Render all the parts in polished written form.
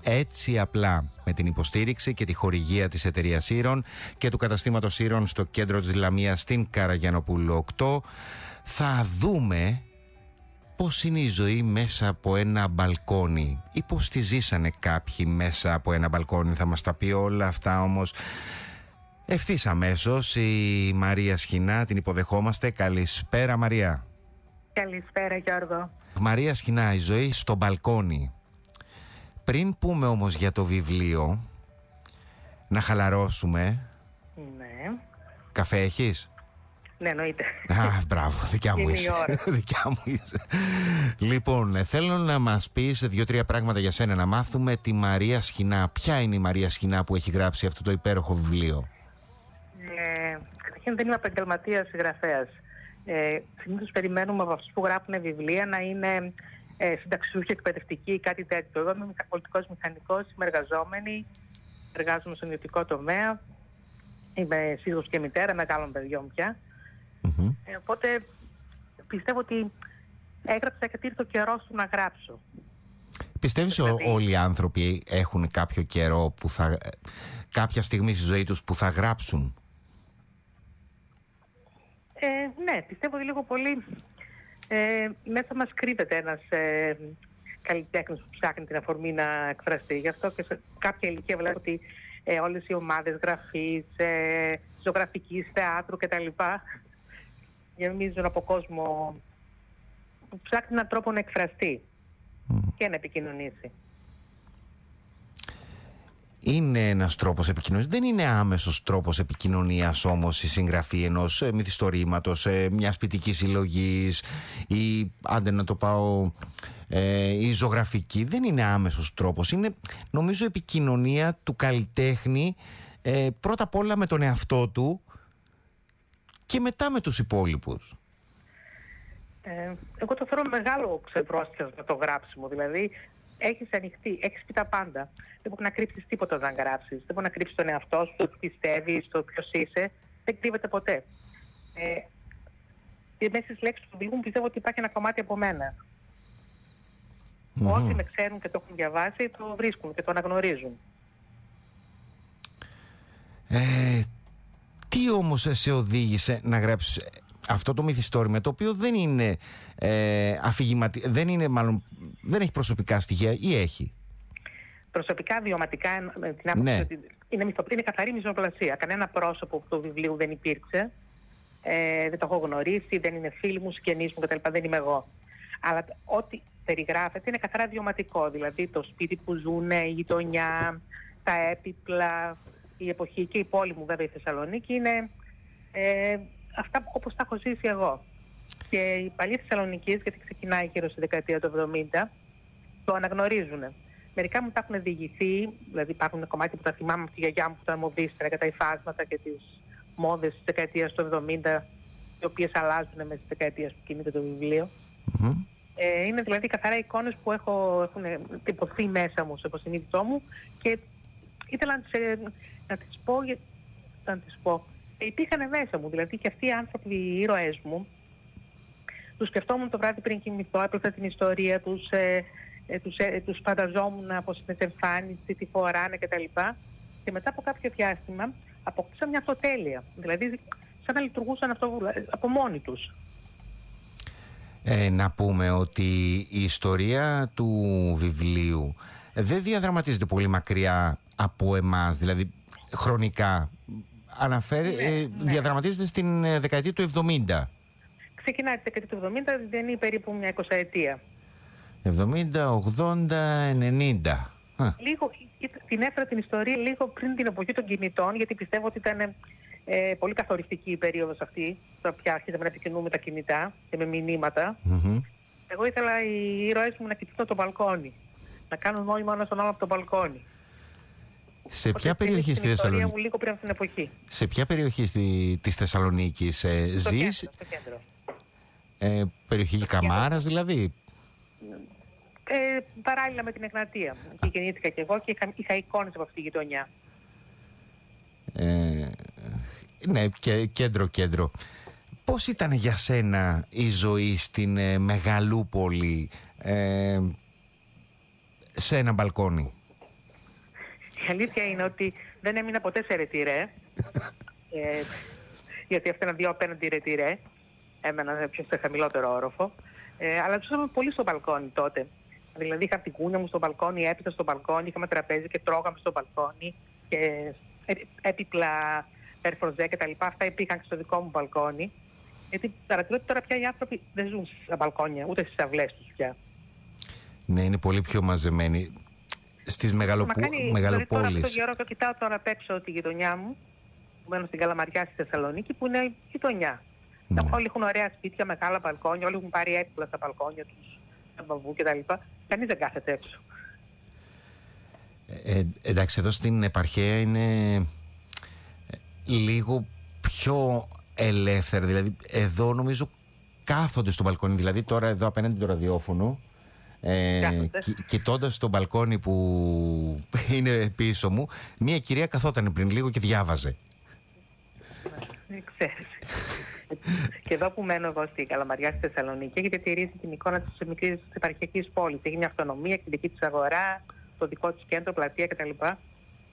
Έτσι απλά, με την υποστήριξη και τη χορηγία της εταιρείας Ήρων και του καταστήματος Ήρων στο κέντρο της Λαμίας στην Καραγιανοπούλου 8, θα δούμε πώς είναι η ζωή μέσα από ένα μπαλκόνι ή πώς τη ζήσανε κάποιοι μέσα από ένα μπαλκόνι. Θα μας τα πει όλα αυτά όμως ευθύς αμέσως η Μαρία Σχοινά. Την υποδεχόμαστε. Καλησπέρα, Μαρία. Καλησπέρα, Γιώργο. Μαρία Σχοινά, η ζωή στο μπαλκόνι. Πριν πούμε όμως για το βιβλίο, να χαλαρώσουμε. Ναι. Καφέ έχεις? Ναι, εννοείται. Μπράβο, δικιά μου είσαι. Δικιά μου είσαι. Λοιπόν, θέλω να μας πεις 2-3 πράγματα για σένα, να μάθουμε τη Μαρία Σχοινά. Ποια είναι η Μαρία Σχοινά που έχει γράψει αυτό το υπέροχο βιβλίο? Καταρχήν δεν είμαι επαγγελματίας συγγραφέας. Συνήθως περιμένουμε από αυτούς που γράφουν βιβλία να είναι συνταξιούχοι, εκπαιδευτικοί ή κάτι τέτοιο. Εγώ είμαι πολιτικός μηχανικός, είμαι εργαζόμενη, εργάζομαι στον ιδιωτικό τομέα. Είμαι σύζυγος και μητέρα μεγάλων παιδιών πια. Οπότε πιστεύω ότι έγραψα γιατί ήρθε ο καιρός του να γράψω. Πιστεύεις όλοι οι άνθρωποι έχουν κάποιο καιρό, κάποια στιγμή στη ζωή τους που θα γράψουν? Ναι, πιστεύω ότι λίγο πολύ μέσα μας κρύβεται ένας καλλιτέχνης που ψάχνει την αφορμή να εκφραστεί. Γι' αυτό και σε κάποια ηλικία βλέπω ότι όλες οι ομάδες γραφής, ζωγραφικής, θεάτρου κτλ. Γεμίζουν από κόσμο που ψάχνει έναν τρόπο να εκφραστεί και να επικοινωνήσει. Είναι ένας τρόπος επικοινωνίας. Δεν είναι άμεσος τρόπος επικοινωνίας όμως η συγγραφή ενός μυθιστορήματος, μιας ποιητικής συλλογής ή, άντε να το πάω, η ζωγραφική. Δεν είναι άμεσος τρόπος. Είναι, νομίζω, επικοινωνία του καλλιτέχνη πρώτα απ' όλα με τον εαυτό του και μετά με τους υπόλοιπους. Εγώ το θεωρώ μεγάλο ξεπρόσθεσμα το γράψιμο. Δηλαδή, έχεις ανοιχτεί, έχεις πει τα πάντα. Δεν μπορεί να κρύψεις τίποτα όταν γράψεις. Δεν μπορεί να κρύψεις τον εαυτό σου, το τι πιστεύεις, το ποιος είσαι. Δεν κρύβεται ποτέ. Μέσα στις λέξεις του βιβλίου μου πιστεύω ότι υπάρχει ένα κομμάτι από μένα. Όσοι με ξέρουν και το έχουν διαβάσει, το βρίσκουν και το αναγνωρίζουν. Τι όμως σε οδήγησε να γράψεις αυτό το μυθιστόρημα, το οποίο δεν είναι δεν έχει προσωπικά στοιχεία, ή έχει? Προσωπικά, βιωματικά, την άποψη ότι είναι καθαρή μυζοπλασία. Κανένα πρόσωπο του βιβλίου δεν υπήρξε. Δεν το έχω γνωρίσει, δεν είναι φίλοι μου, συγγενείς μου κτλ. Δεν είμαι εγώ. Αλλά ό,τι περιγράφεται είναι καθαρά βιωματικό. Δηλαδή το σπίτι που ζουν, η γειτονιά, τα έπιπλα, η εποχή και η πόλη μου, βέβαια η Θεσσαλονίκη, είναι αυτά όπως τα έχω ζήσει εγώ. Και οι παλιοί Θεσσαλονικείς, γιατί ξεκινάει γύρω στη δεκαετία του 70, το αναγνωρίζουν. Μερικά μου τα έχουν διηγηθεί, δηλαδή υπάρχουν κομμάτια που τα θυμάμαι από τη γιαγιά μου που ήταν μοδίστρα για τα υφάσματα και τις μόδες της δεκαετίας του 70, οι οποίες αλλάζουν μέσα στις δεκαετίες που κινείται το βιβλίο. Είναι δηλαδή καθαρά εικόνες που έχουν τυπωθεί μέσα μου, στο υποσυνείδητό μου, και ήθελα να τις πω. Υπήρχαν μέσα μου, δηλαδή και αυτοί οι άνθρωποι, οι ήρωές μου, τους σκεφτόμουν το βράδυ πριν κοιμηθώ, έπρεπε την ιστορία τους, τους φανταζόμουν πως είναι σε εμφάνιση, τι φοράνε κτλ. Και μετά από κάποιο διάστημα αποκτήσαν μια αυτοτέλεια, δηλαδή σαν να λειτουργούσαν από μόνοι τους. Να πούμε ότι η ιστορία του βιβλίου δεν διαδραματίζεται πολύ μακριά από εμάς, δηλαδή χρονικά. Διαδραματίζεται στην δεκαετία του 70. Ξεκινάει τη δεκαετία του 70, δεν είναι περίπου μια 20ετία. 70, 80, 90. Λίγο, την έφερα την ιστορία λίγο πριν την εποχή των κινητών, γιατί πιστεύω ότι ήταν πολύ καθοριστική η περίοδος αυτή, τώρα πια αρχίζαμε να επικοινωνούμε τα κινητά και με μηνύματα. Εγώ ήθελα οι ήρωές μου να κοιτούν το μπαλκόνι, να κάνουν νόημα ένα στον άλλο από το μπαλκόνι. Σε ποια περιοχή στη Θεσσαλονίκη? Μου λίγο πριν από την εποχή. Σε ποια περιοχή της Θεσσαλονίκης ζεις? Στο κέντρο. Περιοχή Καμάρας δηλαδή? Παράλληλα με την Εγνατία. Εκεί γεννήθηκα και εγώ και είχα εικόνες από αυτή τη γειτονιά. Ναι, και κέντρο. Πώς ήταν για σένα η ζωή στην Μεγαλούπολη σε ένα μπαλκόνι? Η αλήθεια είναι ότι δεν έμεινα ποτέ σε ρετυρέ, γιατί αυτά είναι δύο απέναντι ρετυρέ, έμενα πιο σε χαμηλότερο όροφο, αλλά ζούσαμε πολύ στο μπαλκόνι τότε. Δηλαδή είχα την κούνια μου στο μπαλκόνι, έπειτα στο μπαλκόνι, είχαμε τραπέζι και τρώγαμε στο μπαλκόνι και έπιπλα, περφροζέ και τα λοιπά, αυτά υπήρχαν και στο δικό μου μπαλκόνι. Γιατί παρατηρώ ότι τώρα πια οι άνθρωποι δεν ζουν στα μπαλκόνια, ούτε στις αυλές τους πια. Ναι, είναι πολύ πιο μαζεμένοι. Στις μεγαλοπόλεις. Δηλαδή τώρα αυτό το καιρό και κοιτάω τώρα απ' έξω τη γειτονιά μου, που μένω στην Καλαμαριά στη Θεσσαλονίκη, που είναι γειτονιά. Ναι. Όλοι έχουν ωραία σπίτια, μεγάλα μπαλκόνια, όλοι έχουν πάρει έπιπλα στα μπαλκόνια τους, τα μπαμπού κτλ. Κανείς δεν κάθεται έξω. Εντάξει, εδώ στην επαρχία είναι λίγο πιο ελεύθερα. Δηλαδή, εδώ νομίζω κάθονται στο μπαλκόνι. Δηλαδή, τώρα εδώ απέναντι το ραδιόφωνο, κοιτώντας το μπαλκόνι που είναι πίσω μου, μία κυρία καθόταν πριν λίγο και διάβαζε. Δεν ξέρεις. Και εδώ που μένω εγώ στην Καλαμαριά, στη Θεσσαλονίκη, έχει διατηρήσει την εικόνα της μικρής επαρχιακής πόλης. Έχει μια αυτονομία, την δική της αγορά, το δικό της κέντρο, πλατεία κτλ.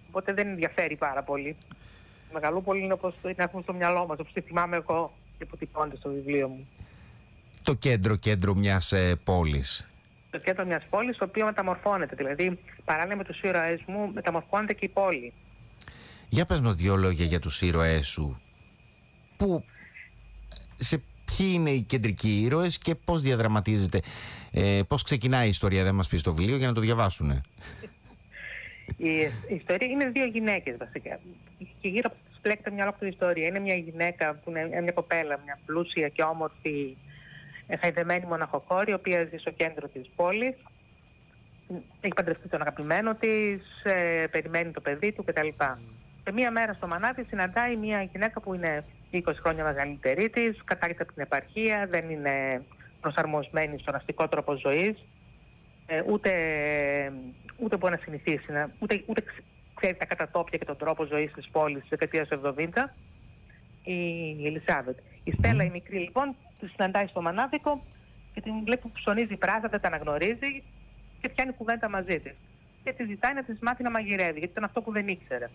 Οπότε δεν ενδιαφέρει πάρα πολύ. Η Μεγαλούπολη είναι όπως την έχουμε στο μυαλό μας, όπως τη θυμάμαι εγώ και που τυπώνεται στο βιβλίο μου. Το κέντρο μιας πόλης. Το κέντρο μιας πόλης, το οποίο μεταμορφώνεται. Δηλαδή, παράλληλα με τους ήρωές μου, μεταμορφώνεται και η πόλη. Για πες μου δύο λόγια για τους ήρωές σου. Ποιοι είναι οι κεντρικοί ήρωες και πώς διαδραματίζεται, πώς ξεκινάει η ιστορία, δεν μας πεις το βιβλίο για να το διαβάσουνε. Η ιστορία είναι δύο γυναίκες βασικά. Και γύρω από τις πλέκεται μια ολόκληρη ιστορία. Είναι μια γυναίκα που είναι μια κοπέλα, μια πλούσια και όμορφη, χαϊδεμένη μοναχοκόρη, η οποία ζει στο κέντρο της πόλης. Έχει παντρευτεί τον αγαπημένο της, περιμένει το παιδί του κτλ. Και μία μέρα στο μανάβι συναντάει μια γυναίκα που είναι 20 χρόνια μεγαλύτερη της, κατάγεται από την επαρχία, δεν είναι προσαρμοσμένη στον αστικό τρόπο ζωής, ούτε μπορεί να συνηθίσει, ούτε ξέρει τα κατατόπια και τον τρόπο ζωής της πόλης της δεκαετίας του 70, η Ελισάβετ. Η Στέλλα η μικρή λοιπόν τη συναντάει στο μανάβικο και την βλέπει που ψωνίζει πράζα, δεν τα αναγνωρίζει και πιάνει κουβέντα μαζί της. Και τη ζητάει να της μάθει να μαγειρεύει, γιατί ήταν αυτό που δεν ήξερε.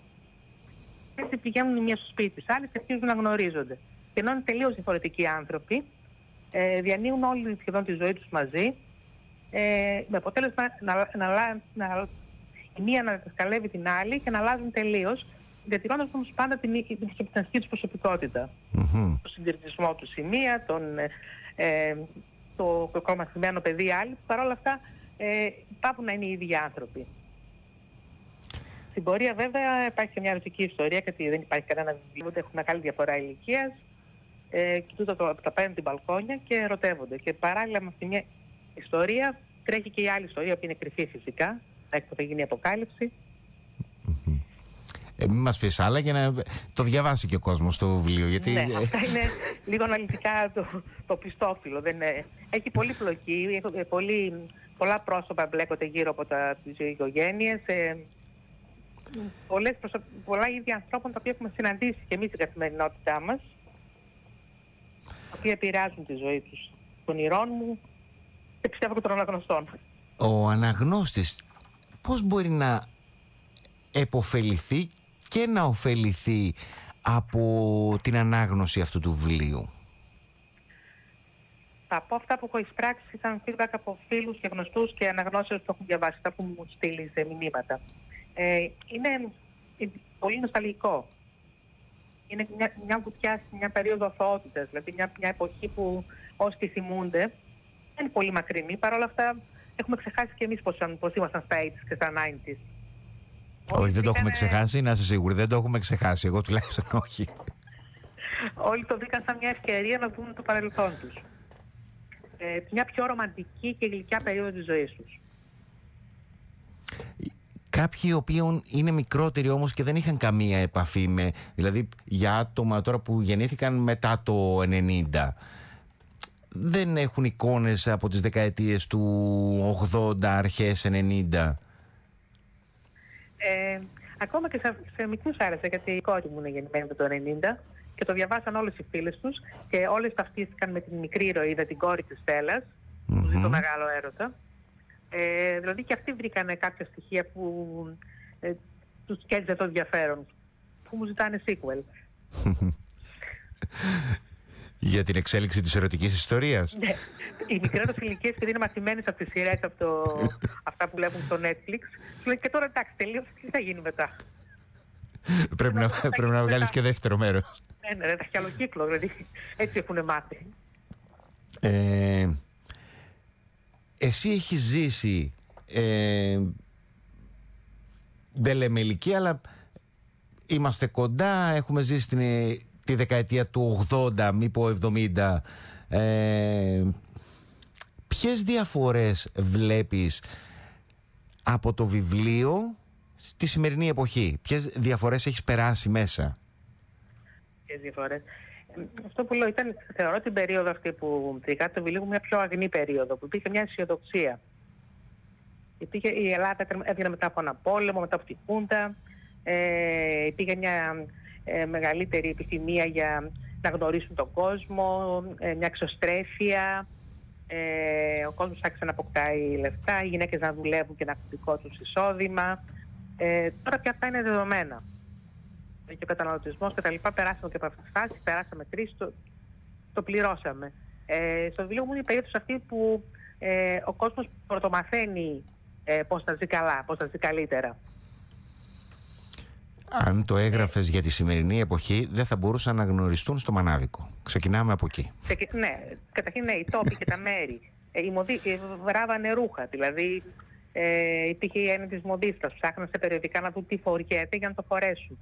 Έτσι πηγαίνουν η μία στο σπίτι της άλλης και αρχίζουν να γνωρίζονται. Και ενώ είναι τελείως διαφορετικοί άνθρωποι, διανύουν όλη σχεδόν τη ζωή τους μαζί, με αποτέλεσμα η μία να δασκαλεύει την άλλη και να αλλάζουν τελείως, διατηρώντας όμως πάντα την αστική τους προσωπικότητα. Το συντηρητισμό του η μία, το κακομαθημένο παιδί άλλη, παρόλα αυτά πάβουν να είναι οι ίδιοι άνθρωποι. Στην πορεία βέβαια υπάρχει και μια ερωτική ιστορία, γιατί δεν υπάρχει κανένα βιβλίο, έχουν μεγάλη διαφορά ηλικίας, κοιτούνται τα παίρνουν την μπαλκόνια και ερωτεύονται. Και παράλληλα με αυτή μια ιστορία τρέχει και η άλλη ιστορία που είναι κρυφή φυσικά, θα γίνει η αποκάλυψη. Μην μας πεις άλλα για να το διαβάσει και ο κόσμος το βιβλίο. Γιατί... Ναι, αυτά είναι λίγο αναλυτικά το πιστόφυλλο. Έχει πολύ πλοκή, πολλά πρόσωπα μπλέκονται γύρω από τις οικογένειες. Πολλά ίδια ανθρώπων τα οποία έχουμε συναντήσει και εμείς στην καθημερινότητά μας, τα οποία επηρεάζουν τη ζωή τους, των ηρών μου και πιστεύω και των αναγνωστών. Ο αναγνώστης πώς μπορεί να επωφεληθεί και να ωφεληθεί από την ανάγνωση αυτού του βιβλίου? Από αυτά που έχω εισπράξει ήταν feedback από φίλους και γνωστούς και αναγνώσεις που έχουν διαβάσει, αυτά που μου στείλει σε μηνύματα. Είναι πολύ νοσταλγικό. Είναι μια βουτιά σε μια περίοδο αθωότητας, δηλαδή μια εποχή που όσοι τη θυμούνται δεν είναι πολύ μακρινή. Παρ' όλα αυτά έχουμε ξεχάσει και εμείς πώς ήμασταν στα 80s και στα 90s. Όχι, δεν το έχουμε ξεχάσει, να είσαι σίγουροι, δεν το έχουμε ξεχάσει, εγώ τουλάχιστον όχι. Όλοι το βρήκαν σαν μια ευκαιρία να δουν το παρελθόν τους. Μια πιο ρομαντική και γλυκιά περίοδο της ζωής τους. Κάποιοι οι οποίοι είναι μικρότεροι όμως και δεν είχαν καμία επαφή με, δηλαδή για άτομα τώρα που γεννήθηκαν μετά το 90, δεν έχουν εικόνες από τις δεκαετίες του 80, αρχές 90. Ακόμα και σε μικρούς άρεσε, γιατί η κόρη μου είναι γεννημένη το 90 και το διαβάσαν όλες οι φίλες τους και όλες ταυτίστηκαν με την μικρή ηρωίδα, την κόρη της Στέλλας, που ζει το μεγάλο έρωτα. Δηλαδή και αυτοί βρήκανε κάποια στοιχεία που τους κέντζε το ενδιαφέρον, που μου ζητάνε sequel. Για την εξέλιξη της ερωτικής ιστορίας. Ναι. Οι μικρές ηλικίες, επειδή είναι μαθημένες από τις σειρές, αυτά που βλέπουν στο Netflix, σου λένε και τώρα εντάξει, τελείωσε, τι θα γίνει μετά. Πρέπει να βγάλεις και δεύτερο μέρος. Ναι, θα έχει άλλο κύκλο, δηλαδή έτσι έχουν μάθει. Εσύ έχεις ζήσει, δεν λέμε ηλικία, αλλά είμαστε κοντά, έχουμε ζήσει τη δεκαετία του 80, μη πω 70. Ποιες διαφορές βλέπεις από το βιβλίο στη σημερινή εποχή? Ποιες διαφορές έχεις περάσει μέσα? Ποιες διαφορές? Αυτό που λέω θεωρώ την περίοδο αυτή που τριγά το βιβλίο μια πιο αγνή περίοδο, που υπήρχε μια αισιοδοξία. Η Ελλάδα έβγαινε μετά από ένα πόλεμο, μετά από τη Χούντα, υπήρχε μια μεγαλύτερη επιθυμία για να γνωρίσουν τον κόσμο, μια εξωστρέφεια, ο κόσμος άρχισε να αποκτάει λεφτά, οι γυναίκες να δουλεύουν και να έχουν δικό τους εισόδημα. Τώρα πια αυτά είναι δεδομένα. Και ο καταναλωτισμός και τα λοιπά, περάσαμε και από αυτές τις φάσεις, περάσαμε 3, το πληρώσαμε. Στο βιβλίο μου είναι η περίοδος αυτή που ο κόσμος πρωτομαθαίνει πώς θα ζει καλά, πώς θα ζει καλύτερα. Αν το έγραφες για τη σημερινή εποχή, δεν θα μπορούσαν να γνωριστούν στο Μανάβικο. Ξεκινάμε από εκεί. Ναι, καταρχήν ναι, οι τόποι και τα μέρη. Βράβανε ρούχα, δηλαδή υπήρχε η έννοια της μοντίστας, ψάχναν σε περιοδικά να δουν τι φοριέται για να το φορέσουν.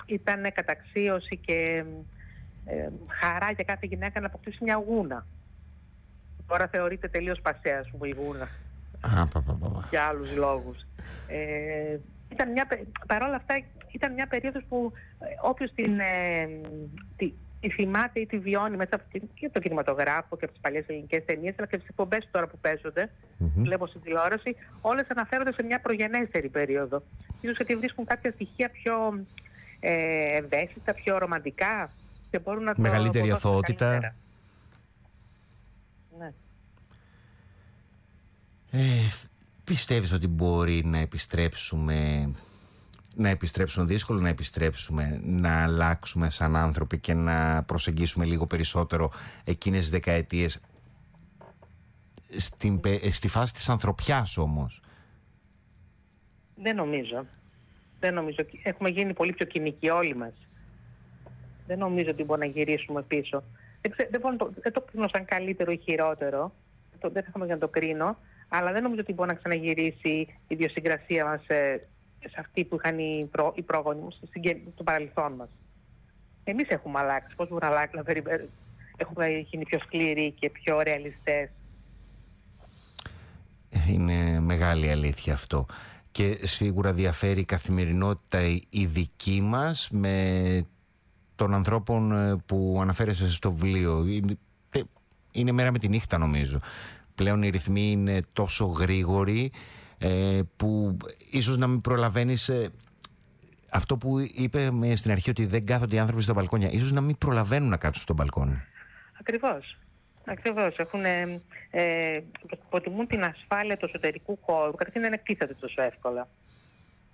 Ήταν καταξίωση και χαρά για κάθε γυναίκα να αποκτήσει μια γούνα. Τώρα θεωρείται τελείως πασέας μου η γούνα. Για άλλους λόγους. Παρόλα αυτά ήταν μια περίοδος που όποιος τη θυμάται ή τη βιώνει μέσα από και τον κινηματογράφο και από τις παλιές ελληνικές ταινίες, αλλά και τις εκπομπές τώρα που παίζονται, βλέπω στην τηλεόραση, όλες αναφέρονται σε μια προγενέστερη περίοδο. Ίσως γιατί βρίσκουν κάποια στοιχεία πιο ευαίσθητα, πιο ρομαντικά και μπορούν να μεγαλύτερη αθωότητα. Ναι. Πιστεύεις ότι μπορεί να επιστρέψουν δύσκολο, να επιστρέψουμε, να αλλάξουμε σαν άνθρωποι και να προσεγγίσουμε λίγο περισσότερο εκείνες τις δεκαετίες στη φάση της ανθρωπιάς όμως? Δεν νομίζω. Έχουμε γίνει πολύ πιο κοινικοί όλοι μας. Δεν νομίζω ότι μπορούμε να γυρίσουμε πίσω. Δεν το κρίνω σαν καλύτερο ή χειρότερο. Δεν θα είχαμε για να το κρίνω. Αλλά δεν νομίζω ότι μπορεί να ξαναγυρίσει η ιδιοσυγκρασία μας σε αυτή που είχαν οι πρόγονοι μας στο παρελθόν μας. Εμείς έχουμε αλλάξει. Πώς μπορούμε να αλλάξουμε? Έχουμε γίνει πιο σκληροί και πιο ρεαλιστές. Είναι μεγάλη αλήθεια αυτό. Και σίγουρα διαφέρει η καθημερινότητα η δική μας με των ανθρώπων που αναφέρεσαι στο βιβλίο. Είναι μέρα με τη νύχτα νομίζω. Πλέον οι ρυθμοί είναι τόσο γρήγοροι που ίσως να μην προλαβαίνεις αυτό που είπε στην αρχή, ότι δεν κάθονται οι άνθρωποι στα μπαλκόνια. Ίσως να μην προλαβαίνουν να κάτσουν στο μπαλκόνι. Ακριβώς. Υποτιμούν την ασφάλεια του εσωτερικού χώρου. Καταρχήν δεν εκτίθεται τόσο εύκολα.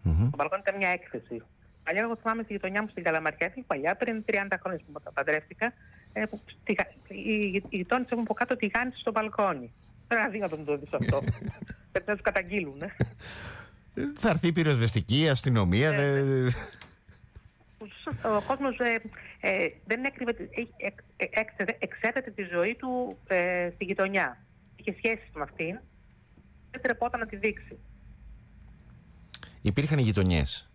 Το μπαλκόνι ήταν μια έκθεση. Παλιά, εγώ θυμάμαι στη γειτονιά μου στην Καλαμαριά, παλιά, πριν 30 χρόνια που παντρεύτηκα, οι γειτόνες έχουν από κάτω τηγάνιση στο μπαλκόνι. Δεν είναι αδύνατο να το δεις αυτό. Πρέπει να τους καταγγείλουν. Θα έρθει η πυροσβεστική, η αστυνομία. Ο κόσμος δεν εξέτατε τη ζωή του στη γειτονιά. Είχε σχέσεις με αυτήν, δεν τρεπόταν να τη δείξει. Υπήρχαν γειτονιές.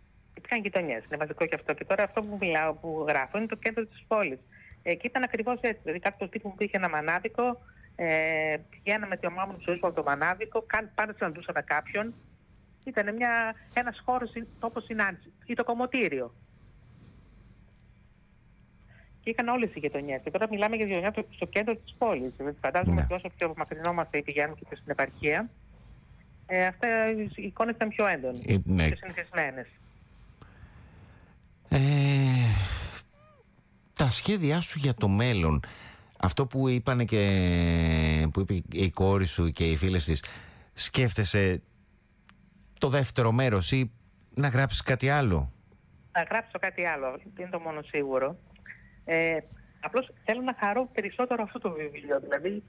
Είναι βασικό και αυτό. Και τώρα αυτό που γράφω είναι το κέντρο της πόλης. Και ήταν ακριβώς έτσι. Δηλαδή κάποιος τύπος που είχε ένα μανάδικο, πηγαίναμε με τη ομάδα μου στο από το μανάδικο, πάντα συναντούσαμε κάποιον. Ήταν ένας χώρος τόπος συνάντηση ή το κομμωτήριο. Και είχαν όλες οι γειτονιές. Και τώρα μιλάμε για γειτονιά στο κέντρο της πόλης. Δηλαδή, φαντάζομαι ότι όσο πιο μακρινόμαστε ή πηγαίνουμε και στην επαρχία, αυτές οι εικόνες ήταν πιο έντονες, πιο συνηθισμένες. Τα σχέδιά σου για το μέλλον, αυτό που είπανε που είπε η κόρη σου και οι φίλες της, σκέφτεσαι το δεύτερο μέρος ή να γράψεις κάτι άλλο. Να γράψω κάτι άλλο, είναι το μόνο σίγουρο. Απλώς θέλω να χαρώ περισσότερο αυτό το βιβλίο. Δηλαδή,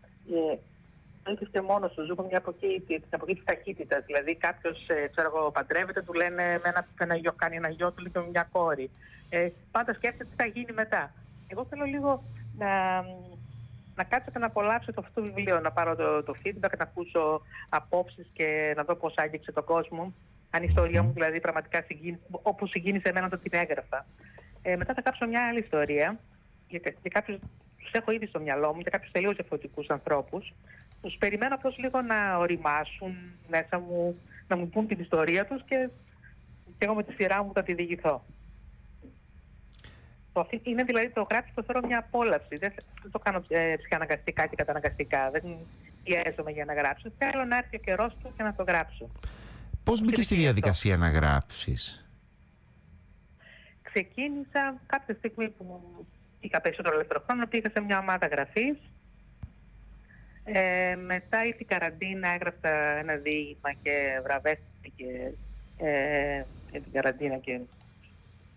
έρχεσαι και μόνος σου, ζούμε μια από εκεί της ταχύτητας. Δηλαδή, κάποιος παντρεύεται, του λένε κάνει ένα γιο, του λέει μια κόρη. Πάντα σκέφτεται τι θα γίνει μετά. Εγώ θέλω λίγο να κάτσω και να απολαύσω αυτό το βιβλίο, να πάρω το feedback, να ακούσω απόψεις και να δω πώς άγγιξε τον κόσμο. Αν η ιστορία μου δηλαδή πραγματικά όπως συγκίνησε εμένα όταν την έγραφα. Μετά θα κάψω μια άλλη ιστορία και κάποιους τους έχω ήδη στο μυαλό μου και κάποιους τελείως διαφορετικούς ανθρώπους. Τους περιμένω απλώς λίγο να οριμάσουν μέσα μου, να μου πούν την ιστορία τους και εγώ με τη σειρά μου θα τη διηγηθώ. Είναι δηλαδή το γράψει το θεωρώ μια απόλαυση. Δεν το κάνω ψυχαναγκαστικά και καταναγκαστικά. Δεν πιέζομαι για να γράψω. Θέλω να έρθει ο καιρός του και να το γράψω. Πώς μπήκες στη διαδικασία να γράψεις? Ξεκίνησα κάποια στιγμή που είχα περισσότερο ελεύθερο χρόνο, πήγα σε μια ομάδα γραφής. Μετά ήρθε η καραντίνα, έγραψα ένα διήγημα και βραβεύτηκε για την καραντίνα και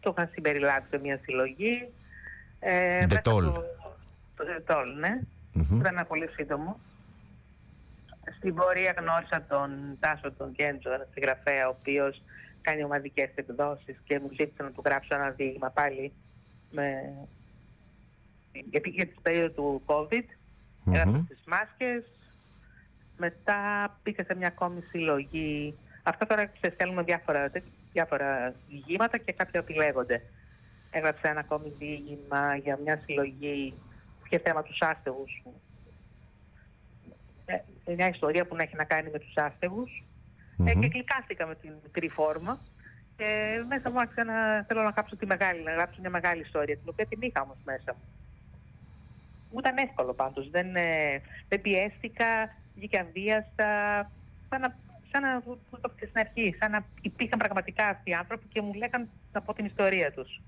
το είχαν συμπεριλάβει σε μια συλλογή. Ντετόλ. Το Ντετόλ, ναι. Ήταν ένα πολύ σύντομο. Στην πορεία γνώρισα τον Τάσο τον Κέντζο, ένα συγγραφέα, ο οποίος κάνει ομαδικές εκδόσεις και μου ζήτησε να του γράψω ένα διήγημα πάλι για την περίοδο του COVID. Έγραψα τις μάσκες. Μετά πήγα σε μια ακόμη συλλογή. Αυτά τώρα στέλνουμε διάφορα διηγήματα και κάποια επιλέγονται. Έγραψα ένα ακόμη διήγημα για μια συλλογή που είχε θέμα τους άστεγους. Μια ιστορία που να έχει να κάνει με τους άστεγους. Και κλικάστηκα με την μικρή φόρμα. Και μέσα μου άρχισα θέλω να γράψω μια μεγάλη ιστορία, την οποία την είχα όμως μέσα μου. Μου ήταν εύκολο πάντως. Δεν πιέστηκα, βγήκα αβίαστα. Σαν να το είπα στην αρχή, σαν να υπήρχαν πραγματικά αυτοί οι άνθρωποι και μου λέγαν να πω την ιστορία τους.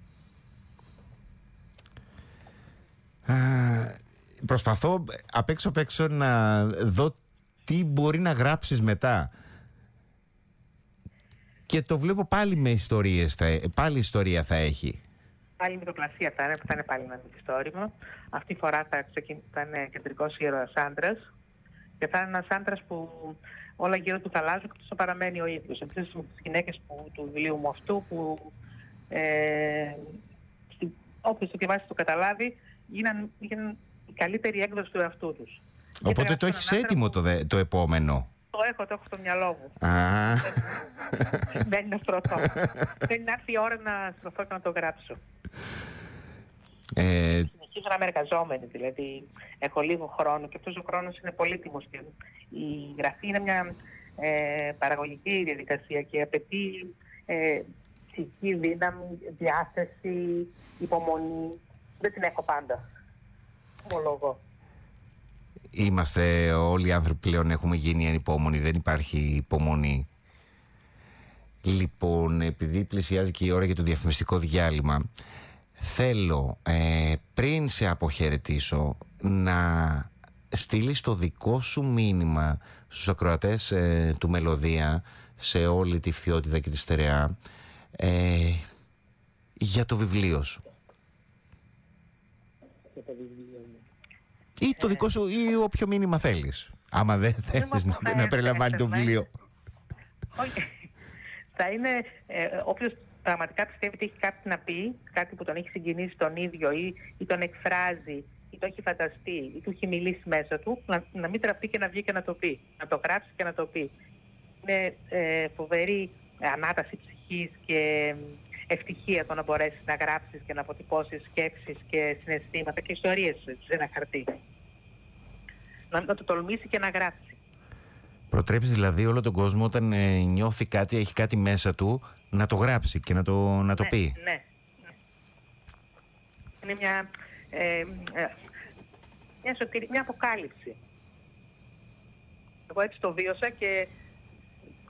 Προσπαθώ απ' έξω να δω τι μπορεί να γράψεις μετά. Και το βλέπω πάλι με ιστορίες, πάλι ιστορία θα έχει. Πάλι μυθοπλασία θα είναι πάλι ένα μυθιστόρημα. Αυτή τη φορά θα είναι κεντρικός ήρωας άντρας και θα είναι ένας άντρας που όλα γύρω του θα αλλάζουν και θα παραμένει ο ίδιος. Επίσης με τις γυναίκες του βιβλίου μου αυτού που όποιος το διαβάσει το καταλάβει γίναν η καλύτερη έκδοση του εαυτού τους. Οπότε το έχεις έτοιμο το επόμενο? Το έχω στο μυαλό μου. Δεν είναι στρωθό. Δεν είναι έρθει η ώρα να στρωθώ και να το γράψω. Συνεχίζω να είμαι εργαζόμενη, δηλαδή έχω λίγο χρόνο και αυτός ο χρόνος είναι πολύτιμος. Η γραφή είναι μια παραγωγική διαδικασία και απαιτεί ψυχή, δύναμη, διάθεση, υπομονή. Δεν την έχω πάντα. Ομολογώ. Είμαστε όλοι οι άνθρωποι πλέον, έχουμε γίνει ανυπόμονοι, δεν υπάρχει υπομονή. Λοιπόν, επειδή πλησιάζει και η ώρα για το διαφημιστικό διάλειμμα, θέλω πριν σε αποχαιρετήσω να στείλεις το δικό σου μήνυμα στους ακροατές του Μελωδία, σε όλη τη Φθιώτιδα και τη Στερεά, για το βιβλίο σου. Ή το δικό σου ή όποιο μήνυμα θέλεις. Άμα δεν θέλεις να περιλαμβάνει το βιβλίο. Όχι. Θα είναι όποιος πραγματικά πιστεύει ότι έχει κάτι να πει, κάτι που τον έχει συγκινήσει τον ίδιο ή τον εκφράζει ή το έχει φανταστεί ή του έχει μιλήσει μέσα του, να μην τραπεί και να βγει και να το πει. Να το γράψει και να το πει. Είναι φοβερή ανάταση ψυχής και ευτυχία το να μπορέσεις να γράψεις και να αποτυπώσεις σκέψεις και συναισθήματα και ιστορίες σε ένα χαρτί. Να το τολμήσει και να γράψει. Προτρέπεις δηλαδή όλο τον κόσμο όταν νιώθει κάτι, έχει κάτι μέσα του, να το γράψει και να το πει. Ναι. Είναι μια αποκάλυψη. Εγώ έτσι το βίωσα και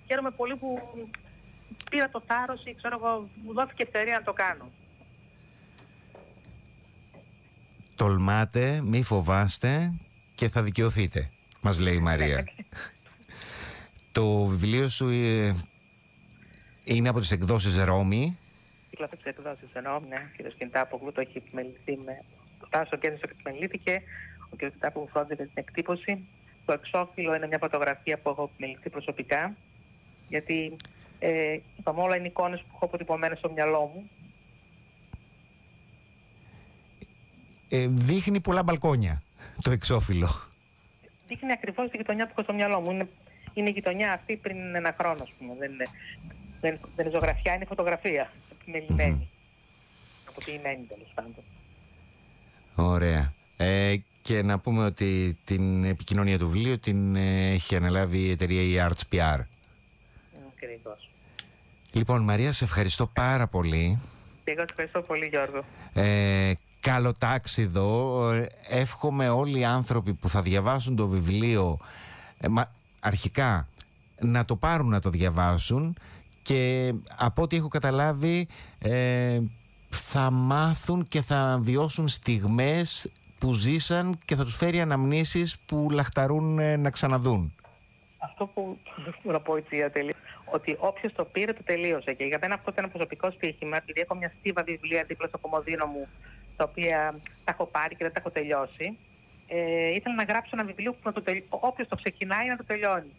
χαίρομαι πολύ που πήρα το θάρρος ή μου δόθηκε ευκαιρία να το κάνω. Τολμάτε, μη φοβάστε και θα δικαιωθείτε, μας λέει η Μαρία. Το βιβλίο σου Είναι από τις εκδόσεις Ρώμη. Κυκλοφορεί τις εκδόσεις Ρώμη, ναι. Ο κ. Κιντάπογλου το έχει επιμεληθεί με... Το Τάσο Κέντρος το επιμελήθηκε, ο κ. Κιντάπογλου φρόντιζε την εκτύπωση. Το εξώφυλλο είναι μια φωτογραφία που έχω επιμεληθεί προσωπικά, γιατί είπαμε όλα είναι εικόνες που έχω αποτυπωμένες στο μυαλό μου. Δείχνει πολλά μπαλκόνια το εξώφυλλο. Δείχνει ακριβώς τη γειτονιά που έχω στο μυαλό μου. Είναι η γειτονιά αυτή πριν ένα χρόνο, ας πούμε. Δεν είναι ζωγραφιά, είναι φωτογραφία. Επιμελημένη. Αποτυπωμένη, τέλος πάντων. Ωραία. Και να πούμε ότι την επικοινωνία του βιβλίου την έχει αναλάβει η εταιρεία η Arts PR. Ακριβώς. Λοιπόν, Μαρία, σε ευχαριστώ πάρα πολύ. Εγώ σε ευχαριστώ πολύ, Γιώργο. Καλό τάξιδο. Εύχομαι όλοι οι άνθρωποι που θα διαβάσουν το βιβλίο αρχικά να το πάρουν να το διαβάσουν και από ό,τι έχω καταλάβει θα μάθουν και θα βιώσουν στιγμές που ζήσαν και θα τους φέρει αναμνήσεις που λαχταρούν να ξαναδούν. Αυτό που θέλω να πω έτσι ότι όποιος το πήρε το τελείωσε. Και για μένα αυτό ήταν ένα προσωπικό στοίχημα, επειδή έχω μια στίβα βιβλία δίπλα στο κομμωδίνο μου, τα οποία τα έχω πάρει και δεν τα έχω τελειώσει. Ήθελα να γράψω ένα βιβλίο που όποιος το ξεκινάει να το τελειώνει.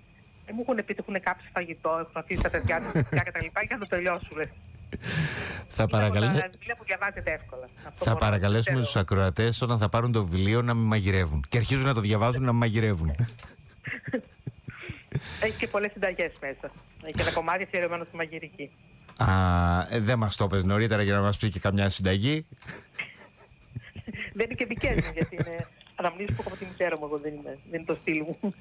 Μου έχουν πει ότι έχουν κάψει φαγητό, έχουν αφήσει τα παιδιά του κτλ. Και να το τελειώσουν. Θα παρακαλέσουμε τους ακροατές όταν θα πάρουν το βιβλίο να μην μαγειρεύουν. Και αρχίζουν να το διαβάζουν να μην μαγειρεύουν. Έχει και πολλές συνταγές μέσα. Έχει και ένα κομμάτι αφιερωμένο στη μαγειρική. Δεν μας το πες νωρίτερα για να μας πει και καμιά συνταγή. Δεν είναι και δικές μου, γιατί είναι αναμνήσεις που έχω από τη μητέρα μου. Εγώ δεν είναι το στυλ μου.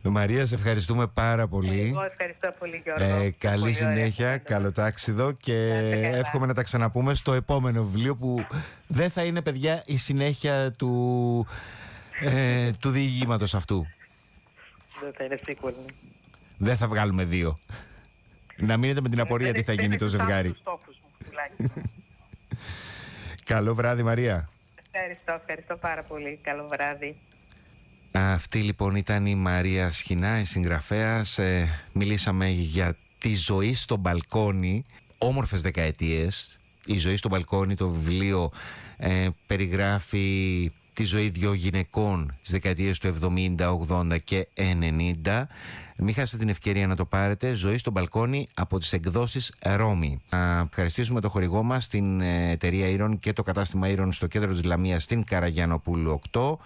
Μαρία, σε ευχαριστούμε πάρα πολύ. Εγώ ευχαριστώ πολύ, Γιώργο. Καλή πολύ συνέχεια, ωραία. Καλό τάξιδο και εύχομαι να τα ξαναπούμε στο επόμενο βιβλίο που δεν θα είναι, παιδιά, η συνέχεια του διηγήματος αυτού. Δεν θα είναι sequel. Δεν θα βγάλουμε 2. Να μείνετε με την απορία τι θα γίνει το ζευγάρι. Καλό βράδυ, Μαρία. Ευχαριστώ πάρα πολύ. Καλό βράδυ. Αυτή λοιπόν ήταν η Μαρία Σχοινά, η συγγραφέας. Μιλήσαμε για τη ζωή στο μπαλκόνι, όμορφες δεκαετίες. Η ζωή στο μπαλκόνι, το βιβλίο περιγράφει τη ζωή δύο γυναικών στις δεκαετίες του 70, 80 και 90. Μην χάσετε την ευκαιρία να το πάρετε. Ζωή στο μπαλκόνι από τις εκδόσεις Ρώμη. Να ευχαριστήσουμε το χορηγό μας, την εταιρεία Ήρων και το κατάστημα Ήρων στο κέντρο της Λαμίας στην Καραγιανοπούλου 8.